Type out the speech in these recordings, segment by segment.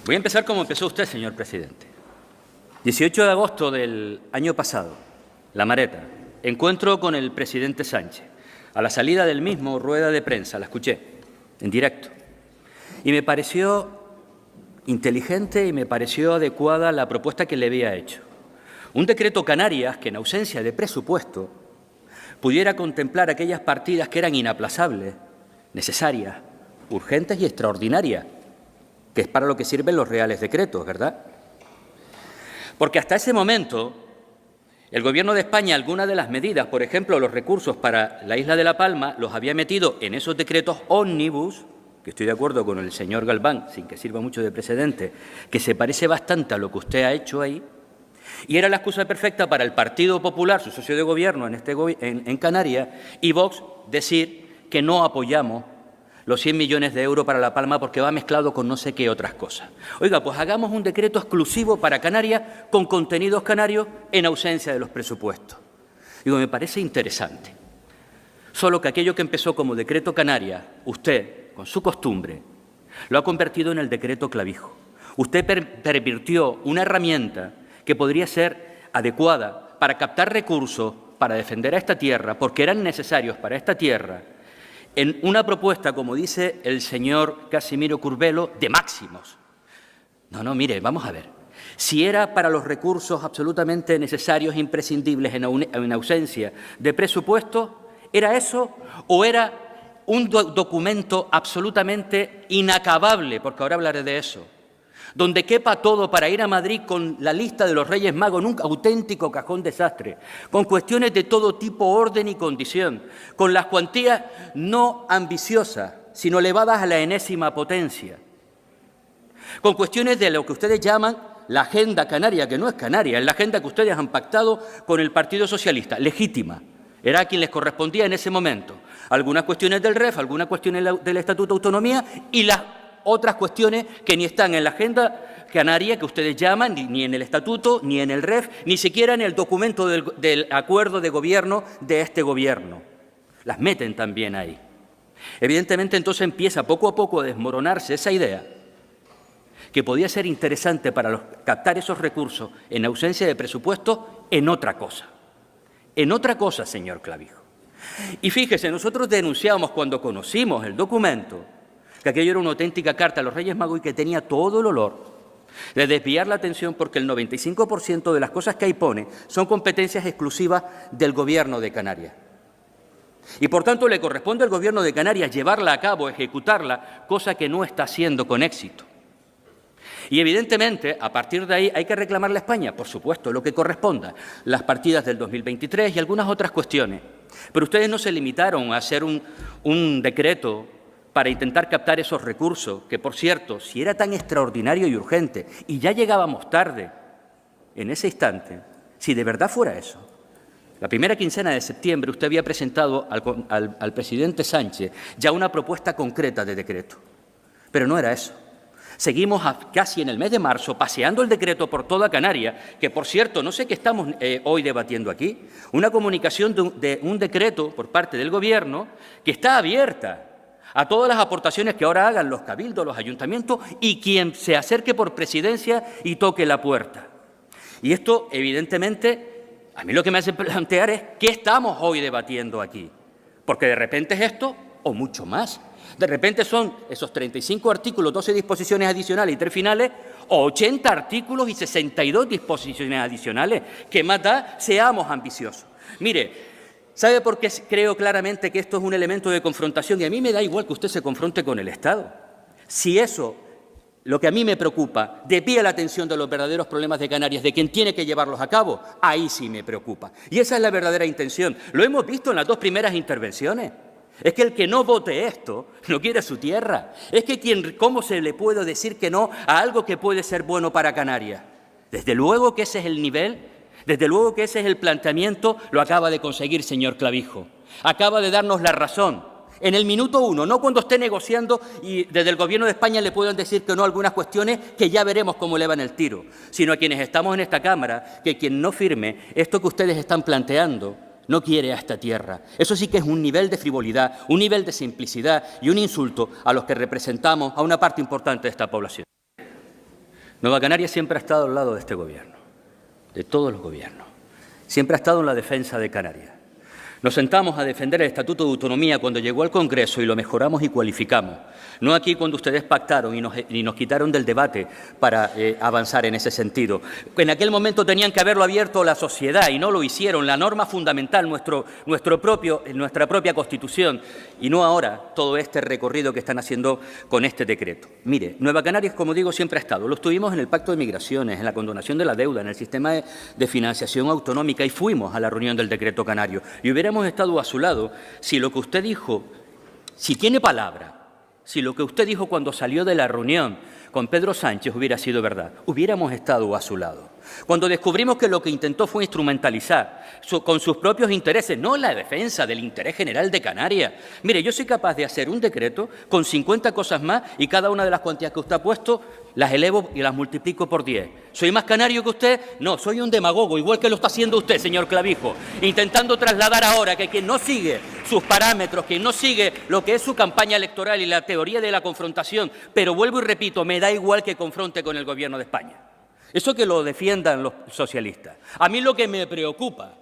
Voy a empezar como empezó usted, señor presidente. 18 de agosto del año pasado, La Mareta, encuentro con el presidente Sánchez. A la salida del mismo, rueda de prensa, la escuché en directo. Y me pareció inteligente y me pareció adecuada la propuesta que le había hecho. Un decreto Canarias que, en ausencia de presupuesto, pudiera contemplar aquellas partidas que eran inaplazables, necesarias, urgentes y extraordinarias, que es para lo que sirven los reales decretos, ¿verdad? Porque hasta ese momento, el Gobierno de España, algunas de las medidas, por ejemplo, los recursos para la isla de La Palma, los había metido en esos decretos ómnibus, que estoy de acuerdo con el señor Galván, sin que sirva mucho de precedente, que se parece bastante a lo que usted ha hecho ahí, y era la excusa perfecta para el Partido Popular, su socio de gobierno en Canarias, y Vox decir que no apoyamos los 100 millones de euros para La Palma porque va mezclado con no sé qué otras cosas. Oiga, pues hagamos un decreto exclusivo para Canarias con contenidos canarios en ausencia de los presupuestos. Digo, me parece interesante. Solo que aquello que empezó como decreto Canarias, usted, con su costumbre, lo ha convertido en el decreto Clavijo. Usted pervirtió una herramienta que podría ser adecuada para captar recursos para defender a esta tierra, porque eran necesarios para esta tierra, en una propuesta, como dice el señor Casimiro Curbelo, de máximos. No, mire, vamos a ver. Si era para los recursos absolutamente necesarios e imprescindibles en ausencia de presupuesto, ¿era eso o era un documento absolutamente inacabable? Porque ahora hablaré de eso. Donde quepa todo para ir a Madrid con la lista de los Reyes Magos en un auténtico cajón desastre, con cuestiones de todo tipo, orden y condición, con las cuantías no ambiciosas, sino elevadas a la enésima potencia, con cuestiones de lo que ustedes llaman la agenda canaria, que no es canaria, es la agenda que ustedes han pactado con el Partido Socialista, legítima, era a quien les correspondía en ese momento. Algunas cuestiones del REF, algunas cuestiones del Estatuto de Autonomía y las otras cuestiones que ni están en la agenda canaria que ustedes llaman, ni en el Estatuto, ni en el REF, ni siquiera en el documento del acuerdo de gobierno de este Gobierno. Las meten también ahí. Evidentemente, entonces empieza poco a poco a desmoronarse esa idea que podía ser interesante para captar esos recursos en ausencia de presupuesto en otra cosa. En otra cosa, señor Clavijo. Y fíjese, nosotros denunciamos cuando conocimos el documento que aquello era una auténtica carta a los Reyes Magos y que tenía todo el olor de desviar la atención porque el 95% de las cosas que ahí pone son competencias exclusivas del Gobierno de Canarias. Y, por tanto, le corresponde al Gobierno de Canarias llevarla a cabo, ejecutarla, cosa que no está haciendo con éxito. Y, evidentemente, a partir de ahí hay que reclamarle a España, por supuesto, lo que corresponda, las partidas del 2023 y algunas otras cuestiones. Pero ustedes no se limitaron a hacer un decreto para intentar captar esos recursos, que, por cierto, si era tan extraordinario y urgente, y ya llegábamos tarde en ese instante, si de verdad fuera eso, la primera quincena de septiembre usted había presentado al presidente Sánchez ya una propuesta concreta de decreto. Pero no era eso. Seguimos casi en el mes de marzo paseando el decreto por toda Canarias, que, por cierto, no sé qué estamos hoy debatiendo aquí, una comunicación de un decreto por parte del Gobierno que está abierta a todas las aportaciones que ahora hagan los cabildos, los ayuntamientos y quien se acerque por presidencia y toque la puerta. Y esto, evidentemente, a mí lo que me hace plantear es ¿qué estamos hoy debatiendo aquí? Porque de repente es esto o mucho más. De repente son esos 35 artículos, 12 disposiciones adicionales y 3 finales, o 80 artículos y 62 disposiciones adicionales. ¿Qué más da? Seamos ambiciosos. Mire, ¿sabe por qué creo claramente que esto es un elemento de confrontación? Y a mí me da igual que usted se confronte con el Estado. Si eso, lo que a mí me preocupa, desvía la atención de los verdaderos problemas de Canarias, de quien tiene que llevarlos a cabo, ahí sí me preocupa. Y esa es la verdadera intención. Lo hemos visto en las dos primeras intervenciones. Es que el que no vote esto no quiere su tierra. Es que ¿cómo se le puede decir que no a algo que puede ser bueno para Canarias? Desde luego que ese es el nivel. Desde luego que ese es el planteamiento, lo acaba de conseguir, señor Clavijo. Acaba de darnos la razón. En el minuto 1, no cuando esté negociando y desde el Gobierno de España le puedan decir que no a algunas cuestiones que ya veremos cómo le van el tiro, sino a quienes estamos en esta Cámara, que quien no firme esto que ustedes están planteando no quiere a esta tierra. Eso sí que es un nivel de frivolidad, un nivel de simplicidad y un insulto a los que representamos a una parte importante de esta población. Nueva Canarias siempre ha estado al lado de este Gobierno, de todos los gobiernos. Siempre ha estado en la defensa de Canarias. Nos sentamos a defender el Estatuto de Autonomía cuando llegó al Congreso y lo mejoramos y cualificamos. No aquí cuando ustedes pactaron y nos quitaron del debate para avanzar en ese sentido. En aquel momento tenían que haberlo abierto a la sociedad y no lo hicieron. La norma fundamental, nuestra propia Constitución, y no ahora todo este recorrido que están haciendo con este decreto. Mire, Nueva Canarias, como digo, siempre ha estado. Lo estuvimos en el Pacto de Migraciones, en la condonación de la deuda, en el sistema de financiación autonómica y fuimos a la reunión del decreto canario. Y hubiéramos estado a su lado si lo que usted dijo, si tiene palabra, si lo que usted dijo cuando salió de la reunión con Pedro Sánchez hubiera sido verdad, hubiéramos estado a su lado. Cuando descubrimos que lo que intentó fue instrumentalizar con sus propios intereses, no la defensa del interés general de Canarias. Mire, yo soy capaz de hacer un decreto con 50 cosas más y cada una de las cuantías que usted ha puesto las elevo y las multiplico por 10. ¿Soy más canario que usted? No, soy un demagogo, igual que lo está haciendo usted, señor Clavijo, intentando trasladar ahora que quien no sigue sus parámetros, quien no sigue lo que es su campaña electoral y la teoría de la confrontación, pero vuelvo y repito, me da igual que confronte con el Gobierno de España. Eso que lo defiendan los socialistas. A mí lo que me preocupa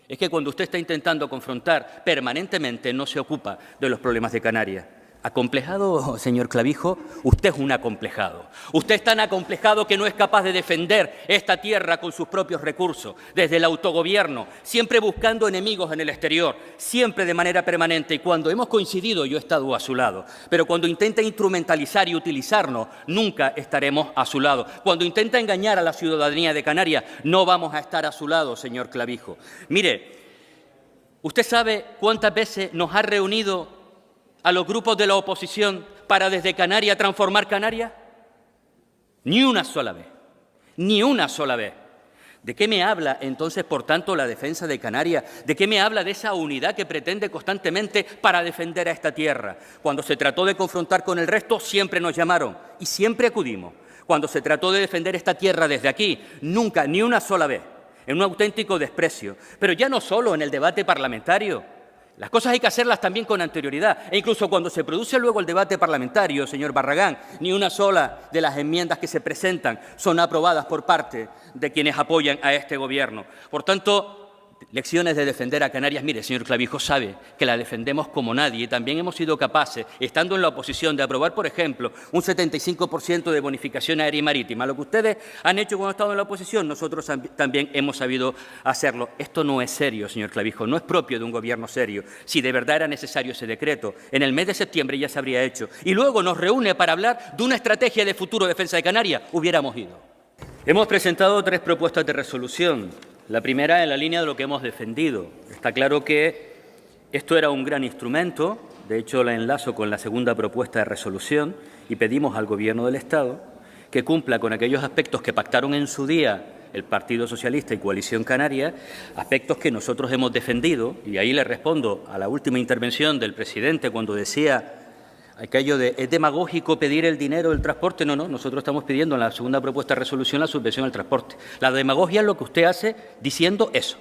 es que cuando usted está intentando confrontar permanentemente no se ocupa de los problemas de Canarias. ¿Acomplejado, señor Clavijo? Usted es un acomplejado. Usted es tan acomplejado que no es capaz de defender esta tierra con sus propios recursos, desde el autogobierno, siempre buscando enemigos en el exterior, siempre de manera permanente. Y cuando hemos coincidido, yo he estado a su lado. Pero cuando intenta instrumentalizar y utilizarnos, nunca estaremos a su lado. Cuando intenta engañar a la ciudadanía de Canarias, no vamos a estar a su lado, señor Clavijo. Mire, ¿usted sabe cuántas veces nos ha reunido a los grupos de la oposición para desde Canarias transformar Canarias? Ni una sola vez, ni una sola vez. ¿De qué me habla entonces, por tanto, la defensa de Canarias? ¿De qué me habla de esa unidad que pretende constantemente para defender a esta tierra? Cuando se trató de confrontar con el resto, siempre nos llamaron y siempre acudimos. Cuando se trató de defender esta tierra desde aquí, nunca, ni una sola vez, en un auténtico desprecio. Pero ya no solo en el debate parlamentario. Las cosas hay que hacerlas también con anterioridad. E incluso cuando se produce luego el debate parlamentario, señor Barragán, ni una sola de las enmiendas que se presentan son aprobadas por parte de quienes apoyan a este Gobierno. Por tanto, lecciones de defender a Canarias. Mire, señor Clavijo, sabe que la defendemos como nadie y también hemos sido capaces, estando en la oposición, de aprobar, por ejemplo, un 75% de bonificación aérea y marítima. Lo que ustedes han hecho cuando han estado en la oposición, nosotros también hemos sabido hacerlo. Esto no es serio, señor Clavijo, no es propio de un Gobierno serio. Si de verdad era necesario ese decreto, en el mes de septiembre ya se habría hecho. Y luego nos reúne para hablar de una estrategia de futuro de defensa de Canarias. Hubiéramos ido. Hemos presentado 3 propuestas de resolución. La primera en la línea de lo que hemos defendido. Está claro que esto era un gran instrumento, de hecho la enlazo con la segunda propuesta de resolución y pedimos al Gobierno del Estado que cumpla con aquellos aspectos que pactaron en su día el Partido Socialista y Coalición Canaria, aspectos que nosotros hemos defendido, y ahí le respondo a la última intervención del presidente cuando decía aquello de ¿es demagógico pedir el dinero del transporte? No, nosotros estamos pidiendo en la segunda propuesta de resolución la subvención al transporte. La demagogia es lo que usted hace diciendo eso.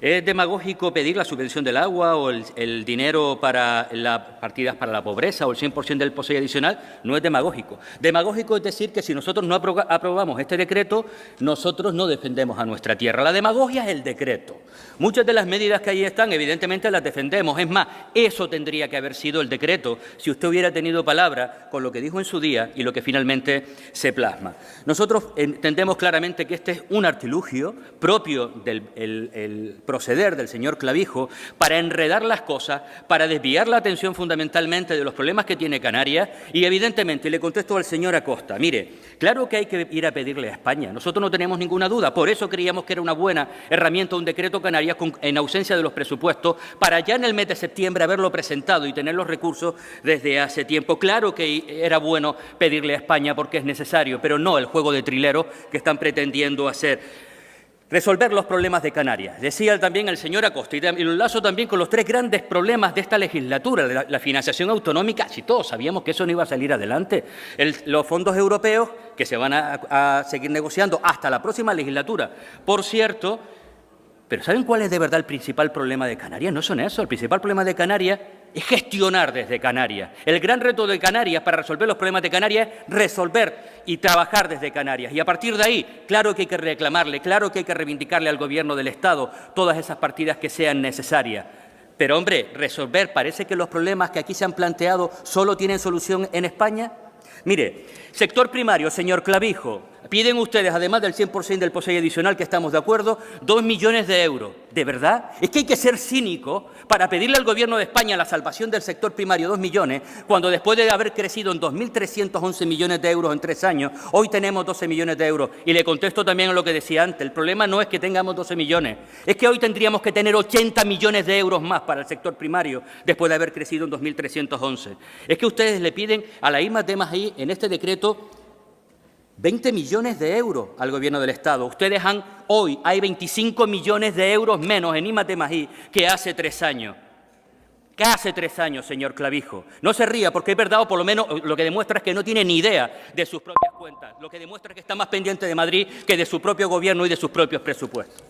¿Es demagógico pedir la subvención del agua o el dinero para las partidas para la pobreza o el 100% del POSEI adicional? No es demagógico. Demagógico es decir que si nosotros no aprobamos este decreto, nosotros no defendemos a nuestra tierra. La demagogia es el decreto. Muchas de las medidas que ahí están, evidentemente, las defendemos. Es más, eso tendría que haber sido el decreto si usted hubiera tenido palabra con lo que dijo en su día y lo que finalmente se plasma. Nosotros entendemos claramente que este es un artilugio propio del proceder del señor Clavijo para enredar las cosas, para desviar la atención fundamentalmente de los problemas que tiene Canarias y, evidentemente, le contesto al señor Acosta, mire, claro que hay que ir a pedirle a España, nosotros no tenemos ninguna duda, por eso creíamos que era una buena herramienta un decreto Canarias en ausencia de los presupuestos para ya en el mes de septiembre haberlo presentado y tener los recursos desde hace tiempo. Claro que era bueno pedirle a España porque es necesario, pero no el juego de trilero que están pretendiendo hacer. Resolver los problemas de Canarias. Decía también el señor Acosta, y lo enlazo también con los 3 grandes problemas de esta legislatura, la financiación autonómica, si todos sabíamos que eso no iba a salir adelante. Los fondos europeos, que se van a seguir negociando hasta la próxima legislatura. Por cierto, pero ¿saben cuál es de verdad el principal problema de Canarias? No son eso. El principal problema de Canarias es gestionar desde Canarias. El gran reto de Canarias para resolver los problemas de Canarias es resolver y trabajar desde Canarias. Y a partir de ahí, claro que hay que reclamarle, claro que hay que reivindicarle al Gobierno del Estado todas esas partidas que sean necesarias. Pero, hombre, resolver, parece que los problemas que aquí se han planteado solo tienen solución en España. Mire, sector primario, señor Clavijo, piden ustedes, además del 100% del POSEI adicional, que estamos de acuerdo, 2 millones de euros. ¿De verdad? Es que hay que ser cínico para pedirle al Gobierno de España la salvación del sector primario 2 millones, cuando después de haber crecido en 2.311 millones de euros en 3 años, hoy tenemos 12 millones de euros. Y le contesto también a lo que decía antes, el problema no es que tengamos 12 millones, es que hoy tendríamos que tener 80 millones de euros más para el sector primario, después de haber crecido en 2.311. Es que ustedes le piden a la I+D+I en este decreto 20 millones de euros al Gobierno del Estado. Ustedes hoy hay 25 millones de euros menos en I+D+I que hace 3 años. ¿Qué hace 3 años, señor Clavijo? No se ría, porque es verdad, o por lo menos lo que demuestra es que no tiene ni idea de sus propias cuentas. Lo que demuestra es que está más pendiente de Madrid que de su propio Gobierno y de sus propios presupuestos.